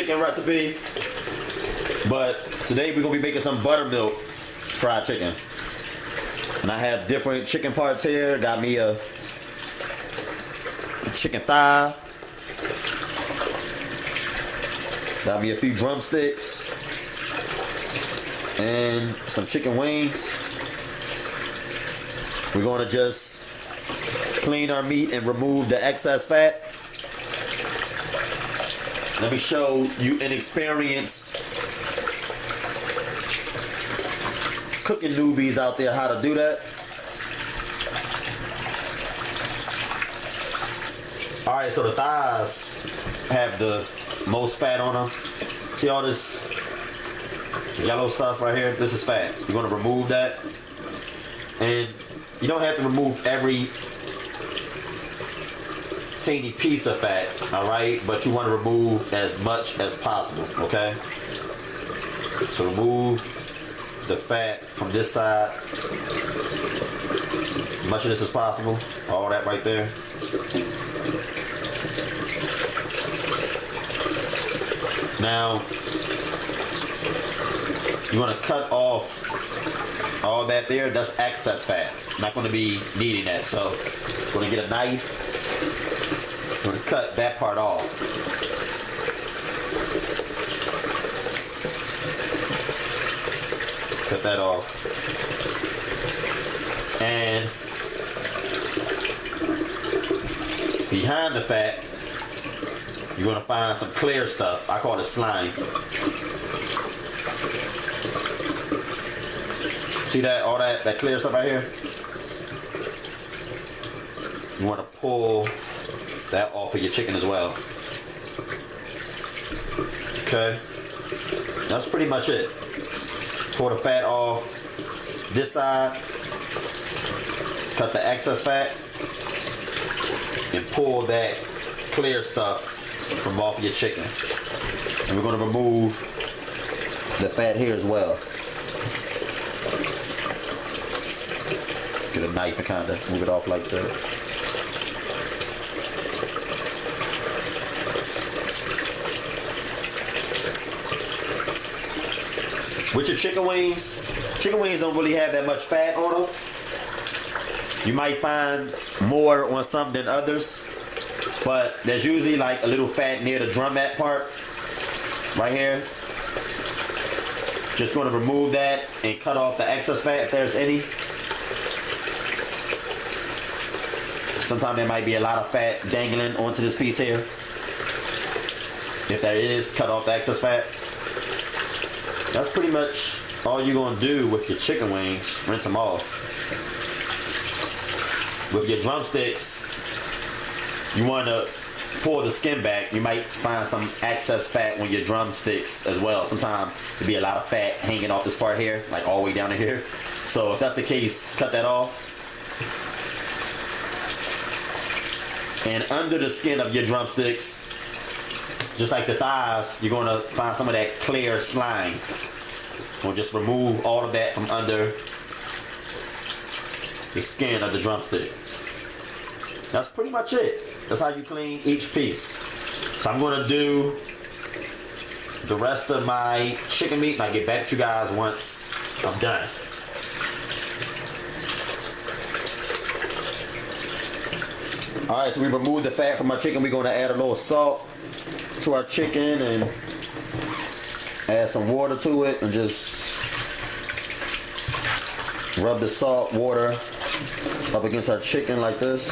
chicken recipe, but today we're gonna be making some buttermilk fried chicken. And I have different chicken parts here. Got me a chicken thigh. Got me a few drumsticks. And some chicken wings. We're gonna just clean our meat and remove the excess fat. Let me show you inexperienced cooking newbies out there how to do that. Alright, so the thighs have the most fat on them. See all this yellow stuff right here? This is fat. You're going to remove that. And you don't have to remove every teeny piece of fat, alright? But you want to remove as much as possible, okay? So remove the fat from this side, as much of this as possible. All that right there. Now, you want to cut off all that there. That's excess fat. I'm not going to be needing that. So, I'm going to get a knife. I'm going to cut that part off. Cut that off. And behind the fat, you're going to find some clear stuff. I call it slime. See that? All that clear stuff right here? You want to pull that off of your chicken as well. Okay. That's pretty much it. Pull the fat off this side. Cut the excess fat. And pull that clear stuff from off your chicken. And we're going to remove the fat here as well. Get a knife and kind of move it off like that. With your chicken wings don't really have that much fat on them. You might find more on some than others. But there's usually like a little fat near the drumette part, right here. Just going to remove that and cut off the excess fat if there's any. Sometimes there might be a lot of fat dangling onto this piece here. If there is, cut off the excess fat. That's pretty much all you're going to do with your chicken wings. Rinse them off. With your drumsticks, you want to pull the skin back. You might find some excess fat on your drumsticks as well. Sometimes there'll be a lot of fat hanging off this part here, like all the way down to here. So if that's the case, cut that off. And under the skin of your drumsticks, just like the thighs, you're going to find some of that clear slime. We'll just remove all of that from under the skin of the drumstick. That's pretty much it. That's how you clean each piece. So I'm going to do the rest of my chicken meat and I'll get back to you guys once I'm done. Alright, so we removed the fat from our chicken. We're going to add a little salt to our chicken and add some water to it and just rub the salt water up against our chicken like this.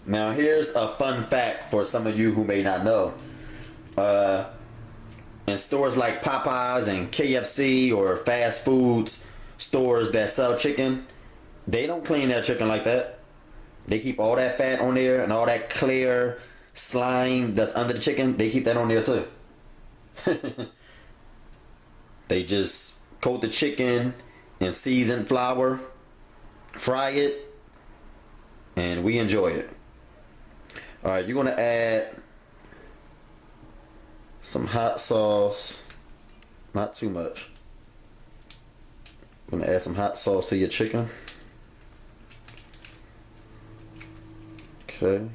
Now here's a fun fact for some of you who may not know. In stores like Popeyes and KFC or fast foods stores that sell chicken, they don't clean their chicken like that. They keep all that fat on there and all that clear slime that's under the chicken, they keep that on there too. They just coat the chicken in seasoned flour, fry it, and we enjoy it. Alright, you're going to add some hot sauce Not too much. I'm gonna add some hot sauce to your chicken. Okay.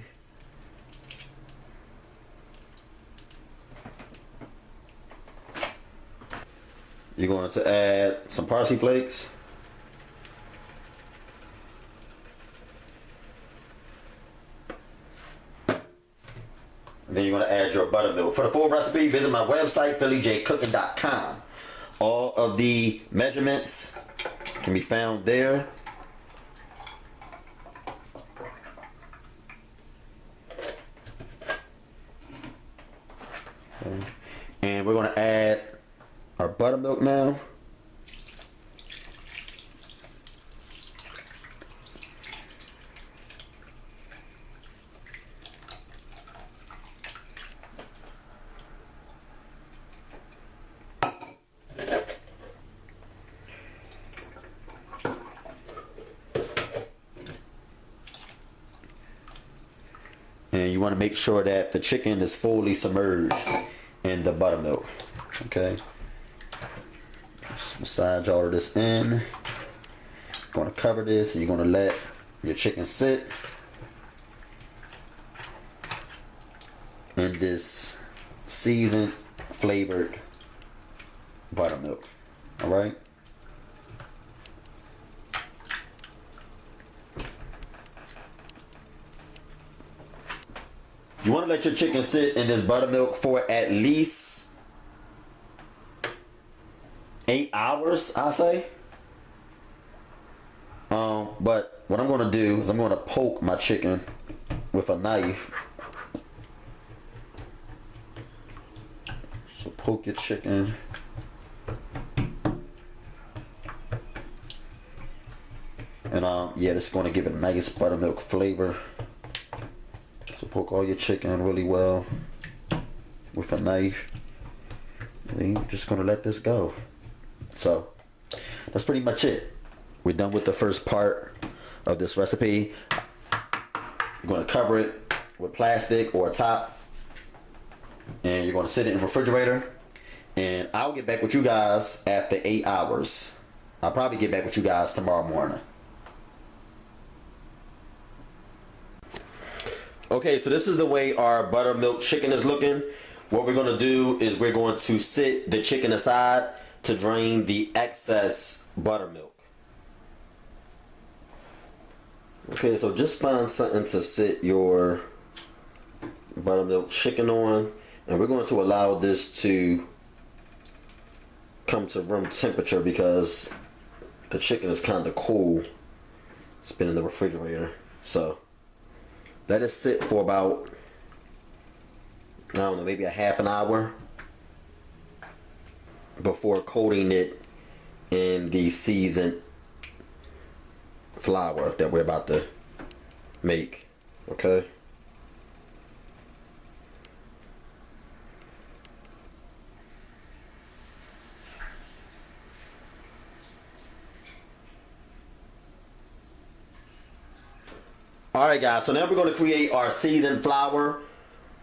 You're going to add some parsley flakes. And then you're going to add your buttermilk. For the full recipe, visit my website, PhillyJCooking.com. All of the measurements can be found there. Okay. And we're going to add our buttermilk now. And you want to make sure that the chicken is fully submerged in the buttermilk. Okay. Just massage all of this in. You're going to cover this and you're going to let your chicken sit in this seasoned, flavored buttermilk. All right. You want to let your chicken sit in this buttermilk for at least 8 hours, I say. But what I'm going to do is I'm going to poke my chicken with a knife. So poke your chicken. And yeah, this is going to give it a nice buttermilk flavor. So poke all your chicken really well with a knife. And then you're just gonna let this go. So that's pretty much it. We're done with the first part of this recipe. You're gonna cover it with plastic or a top. And you're gonna sit it in the refrigerator. And I'll get back with you guys after 8 hours. I'll probably get back with you guys tomorrow morning. Okay, so this is the way our buttermilk chicken is looking. What we're going to do is we're going to sit the chicken aside to drain the excess buttermilk. Okay, so just find something to sit your buttermilk chicken on. And we're going to allow this to come to room temperature because the chicken is kind of cool. It's been in the refrigerator. So let it sit for about, I don't know, maybe a half an hour before coating it in the seasoned flour that we're about to make. Okay. Alright guys, so now we're going to create our seasoned flour.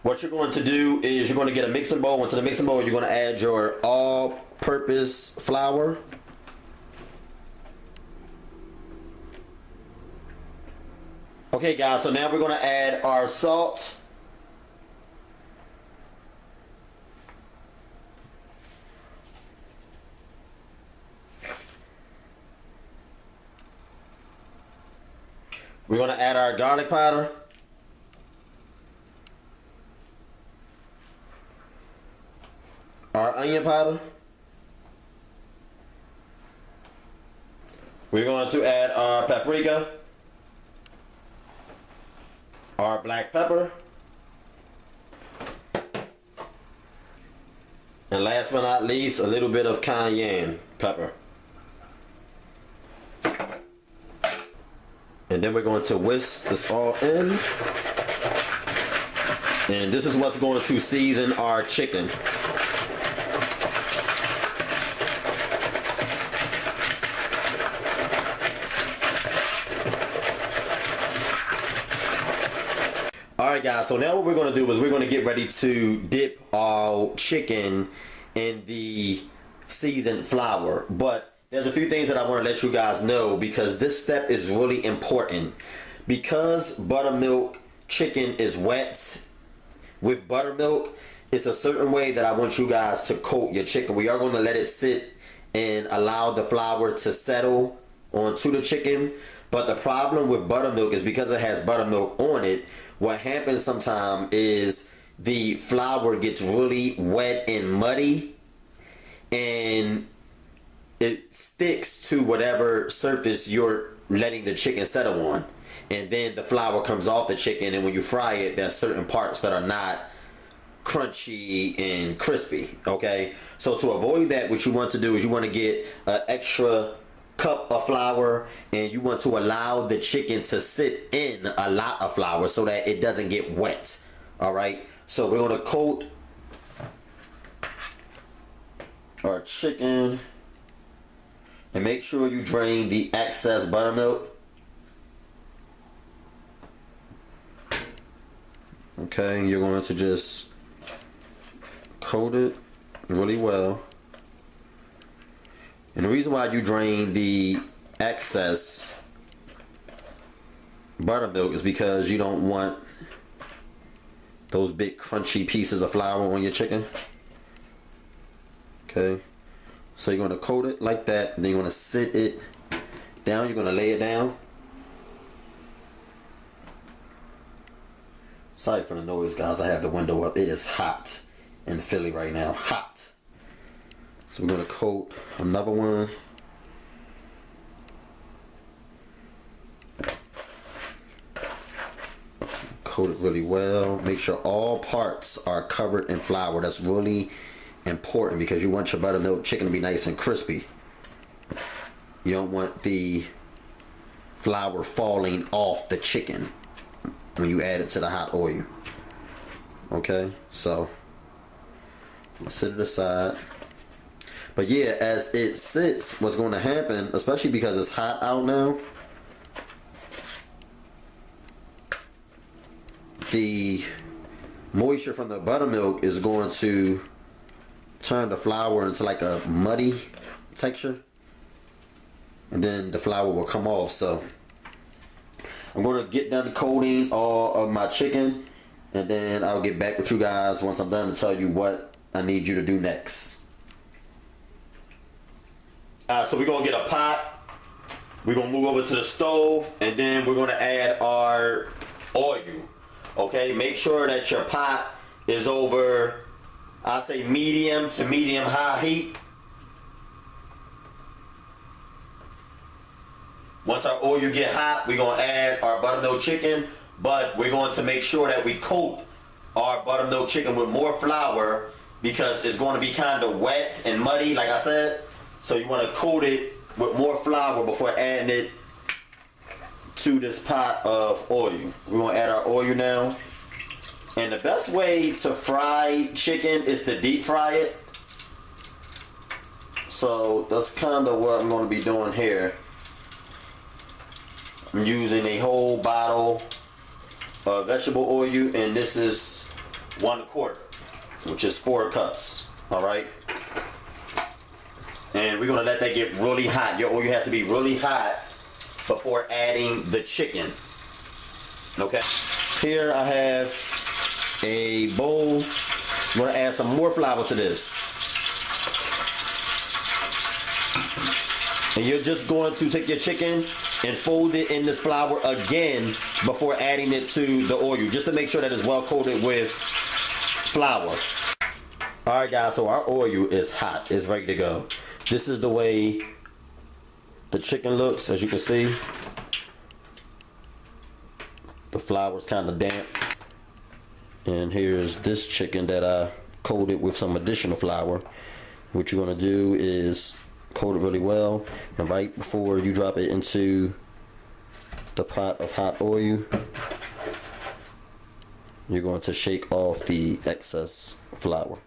What you're going to do is you're going to get a mixing bowl. Into the mixing bowl you're going to add your all-purpose flour. Okay guys, so now we're going to add our salt. We're going to add our garlic powder. Our onion powder. We're going to add our paprika. Our black pepper. And last but not least, a little bit of cayenne pepper. And then we're going to whisk this all in. And this is what's going to season our chicken. Alright guys, so now what we're going to do is we're going to get ready to dip our chicken in the seasoned flour. But there's a few things that I want to let you guys know, because this step is really important. Because buttermilk chicken is wet with buttermilk, it's a certain way that I want you guys to coat your chicken. We are going to let it sit and allow the flour to settle onto the chicken. But the problem with buttermilk is because it has buttermilk on it, what happens sometimes is the flour gets really wet and muddy, and it sticks to whatever surface you're letting the chicken settle on. And then the flour comes off the chicken, and when you fry it, there's certain parts that are not crunchy and crispy, okay? So to avoid that, what you want to do is you want to get an extra cup of flour, and you want to allow the chicken to sit in a lot of flour so that it doesn't get wet. All right, so we're going to coat our chicken, and make sure you drain the excess buttermilk. Okay, you're going to just coat it really well. And the reason why you drain the excess buttermilk is because you don't want those big crunchy pieces of flour on your chicken. Okay, so you're going to coat it like that, and then you're going to sit it down. You're going to lay it down. Sorry for the noise, guys. I have the window up. It is hot in Philly right now. Hot. So we're going to coat another one. Coat it really well. Make sure all parts are covered in flour. That's really important, because you want your buttermilk chicken to be nice and crispy. You don't want the flour falling off the chicken when you add it to the hot oil. Okay, so set it aside. But yeah, as it sits, what's going to happen, especially because it's hot out now, the moisture from the buttermilk is going to turn the flour into like a muddy texture, and then the flour will come off. So I'm going to get done coating all of my chicken, and then I'll get back with you guys once I'm done to tell you what I need you to do next. So we're going to get a pot. We're going to move over to the stove, and then we're going to add our oil. Okay, make sure that your pot is over, I say medium to medium high heat. Once our oil get hot, we're going to add our buttermilk chicken, but we're going to make sure that we coat our buttermilk chicken with more flour, because it's going to be kind of wet and muddy, like I said. So you want to coat it with more flour before adding it to this pot of oil. We're going to add our oil now. And the best way to fry chicken is to deep fry it. So that's kind of what I'm going to be doing here. I'm using a whole bottle of vegetable oil, and this is 1/4, which is 4 cups. All right. And we're going to let that get really hot. Your oil has to be really hot before adding the chicken. Okay. Here I have a bowl. I'm going to add some more flour to this. And you're just going to take your chicken and fold it in this flour again before adding it to the oil, just to make sure that it's well coated with flour. Alright guys, so our oil is hot. It's ready to go. This is the way the chicken looks, as you can see. The flour's kind of damp. And here's this chicken that I coated with some additional flour. What you're going to do is coat it really well, and right before you drop it into the pot of hot oil, you're going to shake off the excess flour.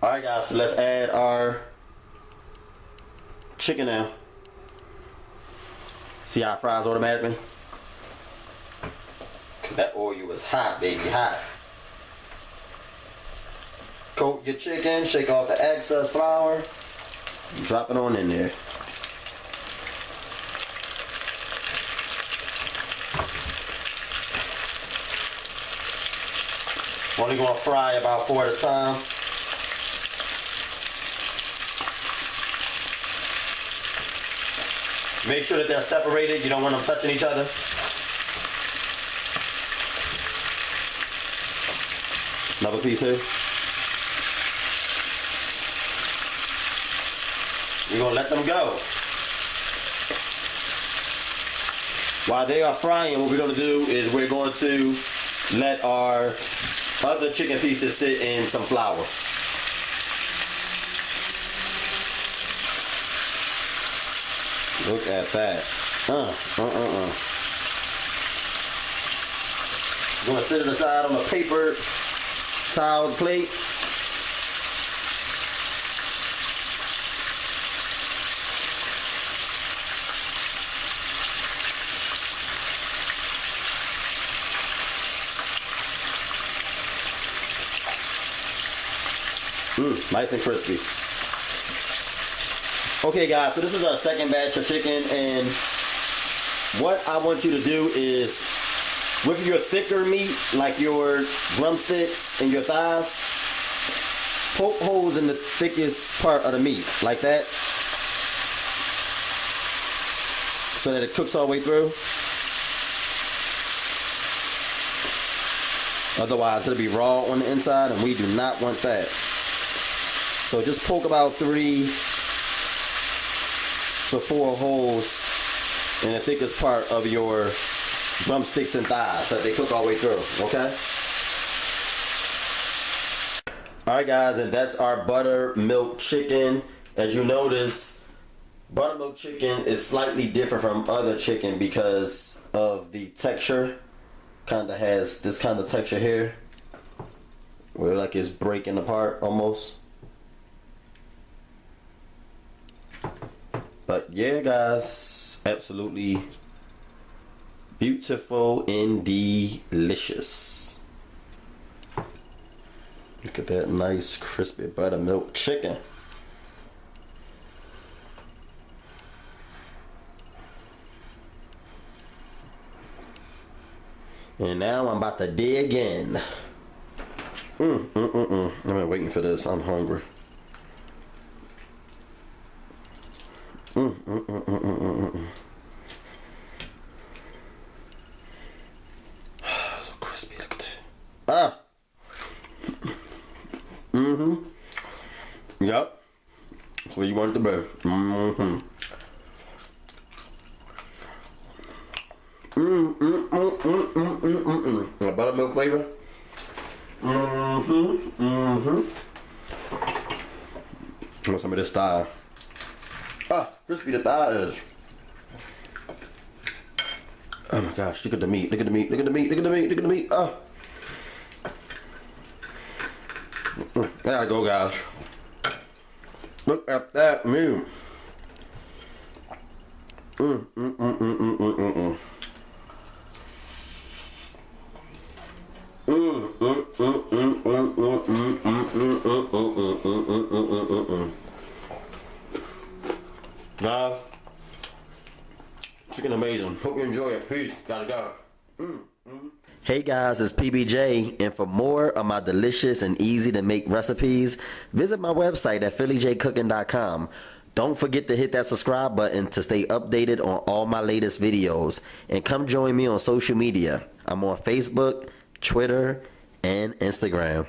Alright guys, so let's add our chicken now. See how it fries automatically? Because that oil is hot, baby, hot. Coat your chicken, shake off the excess flour, drop it on in there. Only gonna fry about 4 at a time. Make sure that they're separated. You don't want them touching each other. Another piece here. We're gonna let them go. While they are frying, what we're gonna do is we're going to let our other chicken pieces sit in some flour. Look at that. I'm gonna sit it aside on a paper towel plate. Nice and crispy. Okay guys, so this is our second batch of chicken, and what I want you to do is, with your thicker meat, like your drumsticks and your thighs, poke holes in the thickest part of the meat, like that, so that it cooks all the way through. Otherwise it'll be raw on the inside, and we do not want that. So just poke about 3 to 4 holes in the thickest part of your drumsticks and thighs so that they cook all the way through, okay? Alright guys, and that's our buttermilk chicken. As you notice, buttermilk chicken is slightly different from other chicken because of the texture. Kinda has this kind of texture here, where like it's breaking apart almost. But yeah guys, absolutely beautiful and delicious. Look at that nice crispy buttermilk chicken. And now I'm about to dig in. I've been waiting for this. I'm hungry. So crispy, look at that. Yep. That's where you want it to be. The buttermilk flavor. Want some of this thigh. Crispy the thigh is. Oh my gosh, look at the meat, look at the meat, look at the meat, look at the meat, look at the meat. There I go guys. Look at that meat. Guys, chicken amazing. Hope you enjoy it. Peace. Gotta go. Hey guys, it's PBJ, and for more of my delicious and easy to make recipes, visit my website at PhillyJCooking.com. Don't forget to hit that subscribe button to stay updated on all my latest videos, and come join me on social media. I'm on Facebook, Twitter, and Instagram.